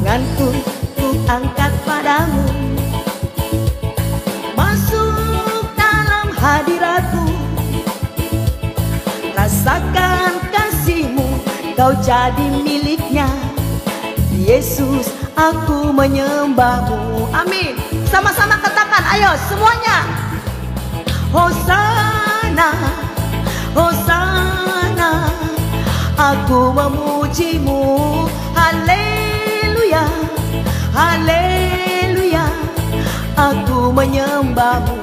tanganku ku angkat padamu, masuk dalam hadiratmu, rasakan kasihmu, kau jadi miliknya. Yesus, aku menyembahmu. Amin. Sama-sama katakan, ayo semuanya. Hosana, Hosana, aku memujimu. Haleluya, haleluya, aku menyembahmu.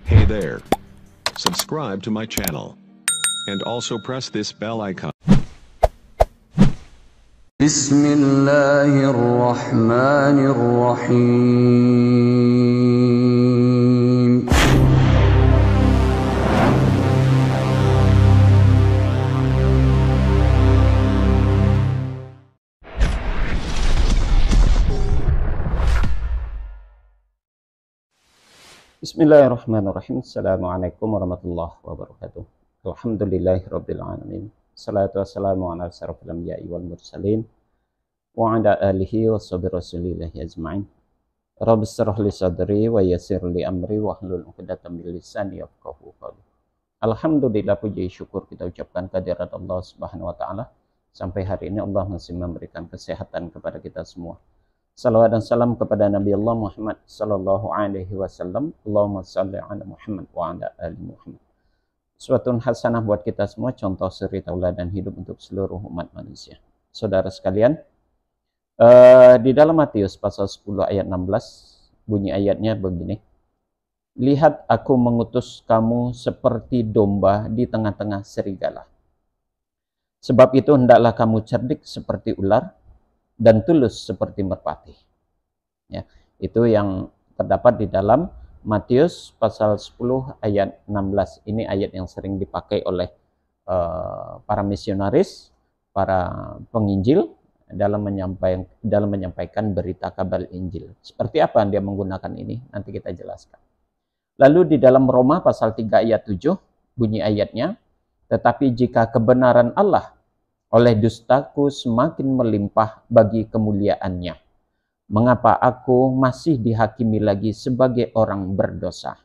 Hey there. Subscribe to my channel. And also press this bell icon. Bismillahirrahmanirrahim. Bismillahirrahmanirrahim. Assalamualaikum warahmatullahi wabarakatuh. Alhamdulillahirrabbilalamin. Salatu wassalamu ala asyrafil anbiya'i wal mursalin wa ala alihi wa sahbihi rasulillahi ajma'in. Rabbi shrah li sadri wa yassir li amri wa hlul 'uqdatam min lisani yafqahu qawli. Alhamdulillah, puji syukur kita ucapkan kehadirat Allah Subhanahu wa taala. Sampai hari ini Allah masih memberikan kesehatan kepada kita semua. Salawat dan salam kepada Nabi Allah Muhammad sallallahu alaihi wasallam. Allahumma shalli ala Muhammad wa ala ali Muhammad. Suatu hasanah buat kita semua, contoh suri tauladan hidup untuk seluruh umat manusia. Saudara sekalian, di dalam Matius pasal 10 ayat 16, bunyi ayatnya begini. Lihat, aku mengutus kamu seperti domba di tengah-tengah serigala. Sebab itu hendaklah kamu cerdik seperti ular dan tulus seperti merpati. Ya, itu yang terdapat di dalam Matius pasal 10 ayat 16. Ini ayat yang sering dipakai oleh para misionaris, para penginjil dalam menyampaikan berita kabar Injil. Seperti apa dia menggunakan ini? Nanti kita jelaskan. Lalu di dalam Roma pasal 3 ayat 7, bunyi ayatnya, tetapi jika kebenaran Allah oleh dustaku semakin melimpah bagi kemuliaannya, mengapa aku masih dihakimi lagi sebagai orang berdosa?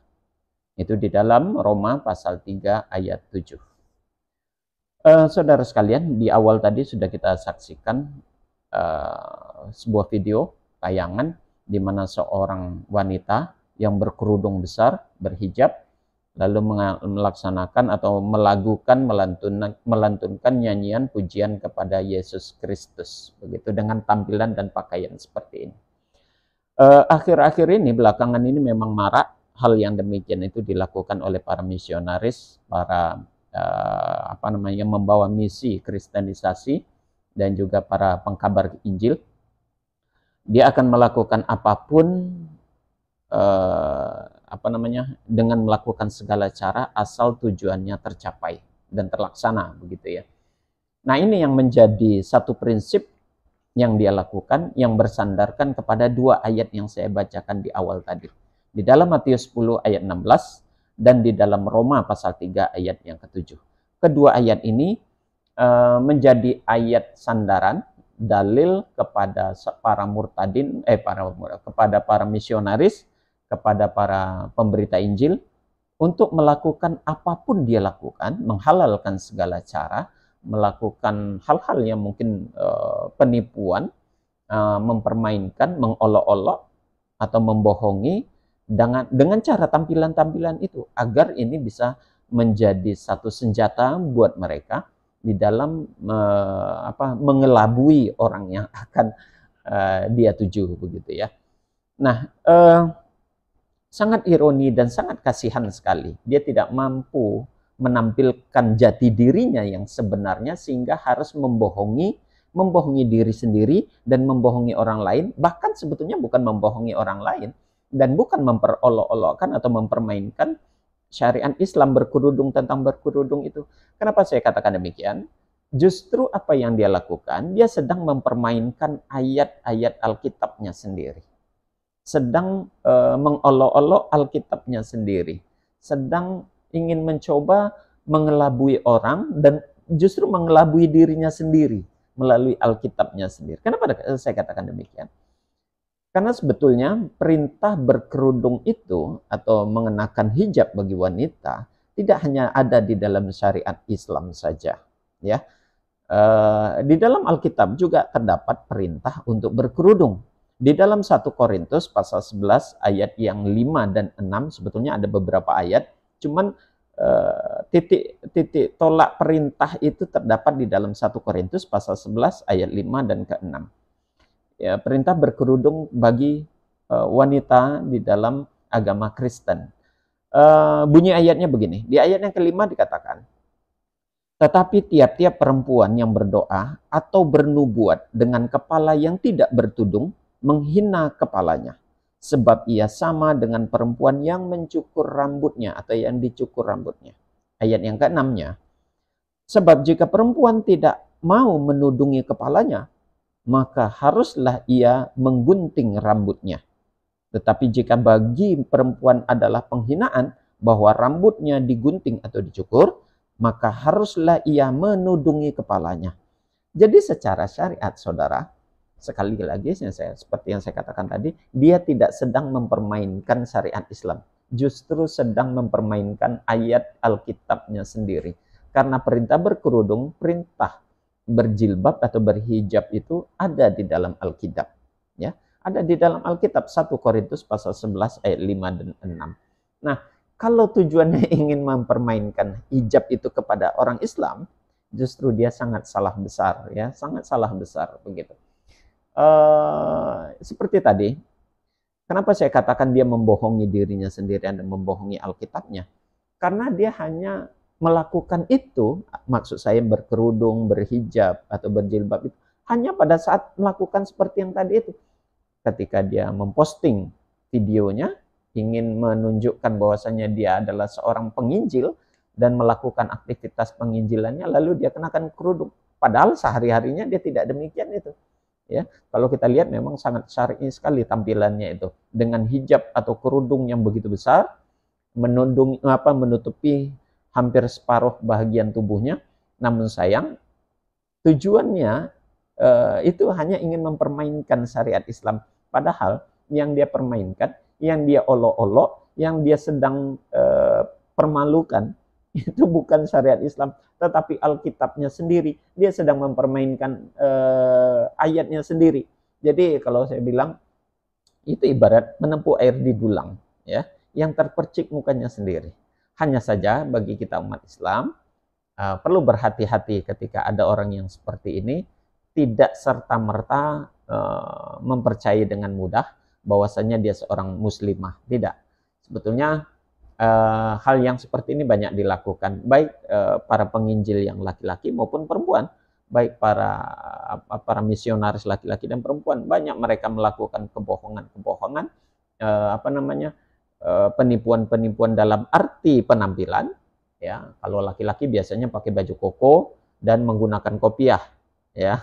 Itu di dalam Roma pasal 3 ayat 7. Saudara sekalian, di awal tadi sudah kita saksikan sebuah video tayangan di mana seorang wanita yang berkerudung besar, berhijab, lalu melaksanakan atau melantunkan nyanyian pujian kepada Yesus Kristus, begitu, dengan tampilan dan pakaian seperti ini. Akhir-akhir ini, belakangan ini memang marak hal yang demikian itu dilakukan oleh para misionaris, para membawa misi kristenisasi dan juga para pengkabar Injil. Dia akan melakukan apapun dengan melakukan segala cara asal tujuannya tercapai dan terlaksana, begitu ya. Nah, ini yang menjadi satu prinsip yang dia lakukan, yang bersandarkan kepada dua ayat yang saya bacakan di awal tadi. Di dalam Matius 10 ayat 16 dan di dalam Roma pasal 3 ayat yang ke-7. Kedua ayat ini menjadi ayat sandaran, dalil kepada para murtadin, kepada para misionaris, kepada para pemberita Injil untuk melakukan apapun dia lakukan, menghalalkan segala cara, melakukan hal-hal yang mungkin penipuan, mempermainkan, mengolok-olok atau membohongi dengan cara tampilan-tampilan itu, agar ini bisa menjadi satu senjata buat mereka di dalam mengelabui orang yang akan dia tuju, begitu ya. Nah, sangat ironi dan sangat kasihan sekali. Dia tidak mampu menampilkan jati dirinya yang sebenarnya sehingga harus membohongi diri sendiri dan membohongi orang lain. Bahkan sebetulnya bukan membohongi orang lain dan bukan memperolok-olokkan atau mempermainkan syariat Islam tentang berkerudung itu. Kenapa saya katakan demikian? Justru apa yang dia lakukan, dia sedang mempermainkan ayat-ayat Alkitabnya sendiri. Sedang mengolok-olok Alkitabnya sendiri. sedang ingin mencoba mengelabui orang dan justru mengelabui dirinya sendiri melalui Alkitabnya sendiri. Kenapa saya katakan demikian? Karena sebetulnya perintah berkerudung itu atau mengenakan hijab bagi wanita tidak hanya ada di dalam syariat Islam saja, ya. Di dalam Alkitab juga terdapat perintah untuk berkerudung. Di dalam 1 Korintus pasal 11 ayat yang 5 dan 6 sebetulnya ada beberapa ayat, cuman titik tolak perintah itu terdapat di dalam 1 Korintus pasal 11 ayat 5 dan ke-6. Ya, perintah berkerudung bagi wanita di dalam agama Kristen. Bunyi ayatnya begini. Di ayat yang kelima dikatakan, tetapi tiap-tiap perempuan yang berdoa atau bernubuat dengan kepala yang tidak bertudung menghina kepalanya, sebab ia sama dengan perempuan yang mencukur rambutnya atau yang dicukur rambutnya. Ayat yang ke-6-nya, sebab jika perempuan tidak mau menudungi kepalanya, maka haruslah ia menggunting rambutnya. Tetapi jika bagi perempuan adalah penghinaan bahwa rambutnya digunting atau dicukur, maka haruslah ia menudungi kepalanya. Jadi secara syariat, saudara, sekali lagi seperti yang saya katakan tadi, dia tidak sedang mempermainkan syariat Islam. Justru sedang mempermainkan ayat Alkitabnya sendiri. Karena perintah berkerudung, perintah berjilbab atau berhijab itu ada di dalam Alkitab, ya. Ada di dalam Alkitab 1 Korintus pasal 11 ayat 5 dan 6. Nah, kalau tujuannya ingin mempermainkan hijab itu kepada orang Islam, justru dia sangat salah besar, ya, sangat salah besar begitu. Seperti tadi, kenapa saya katakan dia membohongi dirinya sendiri dan membohongi Alkitabnya? Karena dia hanya melakukan itu, maksud saya berkerudung, berhijab, atau berjilbab itu, hanya pada saat melakukan seperti yang tadi itu. Ketika dia memposting videonya, ingin menunjukkan bahwasanya dia adalah seorang penginjil, dan melakukan aktivitas penginjilannya, lalu dia kenakan kerudung. Padahal sehari-harinya dia tidak demikian itu. Ya, kalau kita lihat memang sangat syar'i sekali tampilannya itu. Dengan hijab atau kerudung yang begitu besar, menutupi hampir separuh bagian tubuhnya, namun sayang tujuannya itu hanya ingin mempermainkan syariat Islam. Padahal yang dia permainkan, yang dia olok-olok, yang dia sedang permalukan, itu bukan syariat Islam, tetapi Alkitabnya sendiri. Dia sedang mempermainkan ayatnya sendiri. Jadi kalau saya bilang, itu ibarat menempuh air di dulang, ya, yang terpercik mukanya sendiri. Hanya saja bagi kita umat Islam, perlu berhati-hati ketika ada orang yang seperti ini, tidak serta-merta mempercayai dengan mudah bahwasanya dia seorang muslimah. Tidak. Sebetulnya hal yang seperti ini banyak dilakukan, baik para penginjil yang laki-laki maupun perempuan, baik para misionaris laki-laki dan perempuan. Banyak mereka melakukan kebohongan-kebohongan, penipuan-penipuan dalam arti penampilan, ya. Kalau laki-laki biasanya pakai baju koko dan menggunakan kopiah, ya.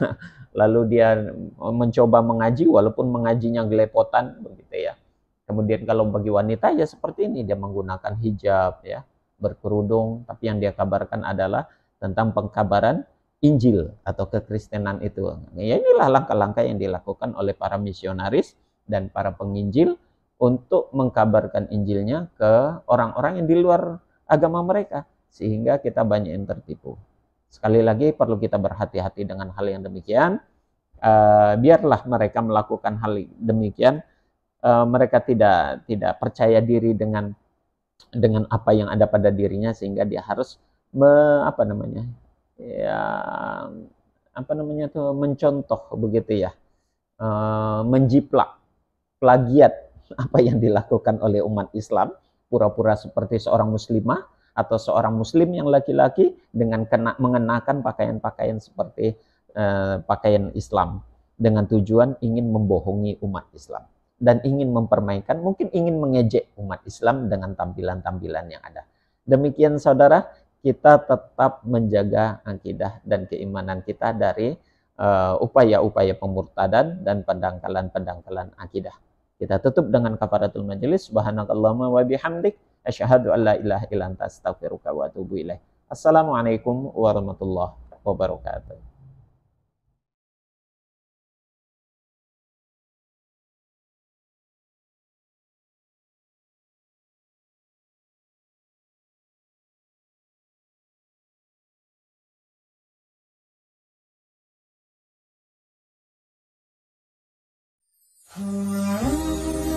Lalu dia mencoba mengaji walaupun mengajinya gelepotan begitu, ya. Kemudian kalau bagi wanita ya seperti ini, dia menggunakan hijab, ya, berkerudung, tapi yang dia kabarkan adalah tentang pengkabaran Injil atau kekristenan itu. Ya, inilah langkah-langkah yang dilakukan oleh para misionaris dan para penginjil untuk mengkabarkan Injilnya ke orang-orang yang di luar agama mereka, sehingga kita banyak yang tertipu. Sekali lagi perlu kita berhati-hati dengan hal yang demikian. Biarlah mereka melakukan hal demikian. Mereka tidak percaya diri dengan apa yang ada pada dirinya, sehingga dia harus mencontoh begitu, ya, menjiplak, plagiat apa yang dilakukan oleh umat Islam, pura-pura seperti seorang muslimah atau seorang muslim yang laki-laki dengan mengenakan pakaian-pakaian seperti pakaian Islam, dengan tujuan ingin membohongi umat Islam dan ingin mempermainkan, mungkin ingin mengejek umat Islam dengan tampilan-tampilan yang ada. Demikian saudara, kita tetap menjaga akidah dan keimanan kita dari upaya-upaya pemurtadan dan pendangkalan-pendangkalan akidah. Kita tutup dengan kafaratul majelis. Subhanakallahumma wa bihamdik, Asyhadu an la ilaha illa anta astaghfiruka wa atubu ilaik. Assalamualaikum warahmatullahi wabarakatuh. Ah